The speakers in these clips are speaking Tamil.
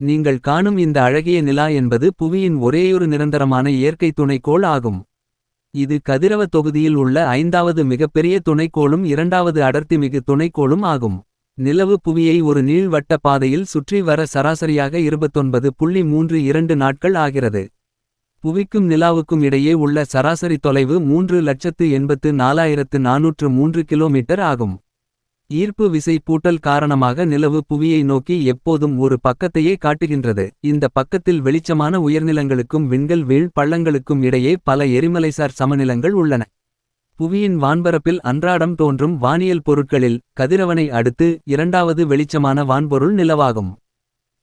நீங்கள் காணும் இந்த அழகிய நிலா என்பது புவியின் ஒரேயொரு நிரந்தரமான இயற்கை துணைக்கோள் ஆகும். இது கதிரவ தொகுதியில் உள்ள 5வது மிகப்பெரிய துணைக்கோளும் 2வது அடர்த்திமிகு துணைக்கோளும் ஆகும். நிலவு புவியை ஒரு நீள்வட்ட பாதையில் சுற்றி வர சராசரியாக 29.32 நாட்கள் ஆகிறது. புவிக்கும் நிலாவுக்கும் இடையே உள்ள சராசரி தொலைவு 3,84,403 கிலோமீட்டர் ஆகும். ஈர்ப்பு விசை பூட்டல் காரணமாக நிலவு புவியை நோக்கி எப்போதும் ஒரு பக்கத்தையே காட்டுகின்றது. இந்த பக்கத்தில் வெளிச்சமான உயர்நிலங்களுக்கும் விண்கல் வீழ் பள்ளங்களுக்கும் இடையே பல எரிமலைசார் சமநிலங்கள் உள்ளன. புவியின் வான்பரப்பில் அன்றாடம் தோன்றும் வானியல் பொருட்களில் கதிரவனை அடுத்து 2வது வெளிச்சமான வான்பொருள் நிலவாகும்.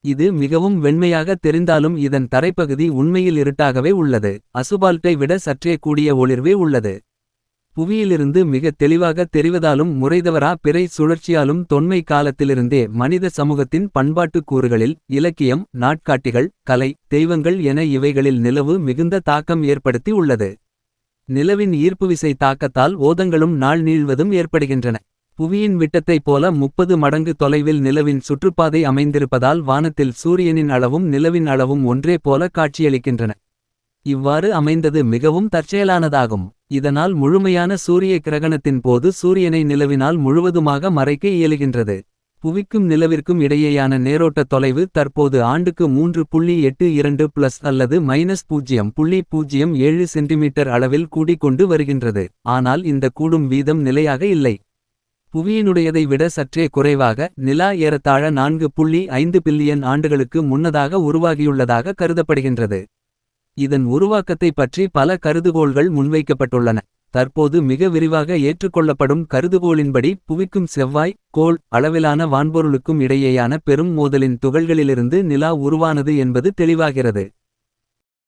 இது மிகவும் வெண்மையாக தெரிந்தாலும் இதன் தரைப்பகுதி உண்மையில் இருட்டாகவே உள்ளது. அசுபால்ட்டை விட சற்றே கூடிய ஒளிர்வே உள்ளது. புவியிலிருந்து மிக தெளிவாக தெரிவதாலும் முறைதவறா பிறை சுழற்சியாலும் தொன்மை காலத்திலிருந்தே மனித சமூகத்தின் பண்பாட்டு கூறுகளில் இலக்கியம், நாட்காட்டிகள், கலை, தெய்வங்கள் என இவைகளில் நிலவு மிகுந்த தாக்கம் ஏற்படுத்தி உள்ளது. நிலவின் ஈர்ப்புவிசை தாக்கத்தால் ஓதங்களும் நாள் நீள்வதும் ஏற்படுகின்றன. புவியின் விட்டத்தைப் போல 30 மடங்கு தொலைவில் நிலவின் சுற்றுப்பாதை அமைந்திருப்பதால் வானத்தில் சூரியனின் அளவும் நிலவின் அளவும் ஒன்றே போல காட்சியளிக்கின்றன. இவ்வாறு அமைந்தது மிகவும் தற்செயலானதாகும். இதனால் முழுமையான சூரிய கிரகணத்தின் போது சூரியனை நிலவினால் முழுவதுமாக மறைக்க இயலுகின்றது. புவிக்கும் நிலவிற்கும் இடையேயான நேரோட்ட தொலைவு தற்போது ஆண்டுக்கு 3.82 அல்லது -0.07 சென்டிமீட்டர் அளவில் கூடிக்கொண்டு வருகின்றது. ஆனால் இந்த கூடும் வீதம் நிலையாக இல்லை. புவியினுடையதை விட சற்றே குறைவாக நிலா ஏறத்தாழ 4.5 பில்லியன் ஆண்டுகளுக்கு முன்னதாக உருவாகியுள்ளதாக கருதப்படுகின்றது. இதன் உருவாக்கத்தை பற்றி பல கருதுகோள்கள் முன்வைக்கப்பட்டுள்ளன. தற்போது மிக விரிவாக ஏற்றுக்கொள்ளப்படும் கருதுகோளின்படி புவிக்கும் செவ்வாய் கோள் அளவிலான வான்பொருளுக்கும் இடையேயான பெரும் மோதலின் துகள்களிலிருந்து நிலா உருவானது என்பது தெளிவாகிறது.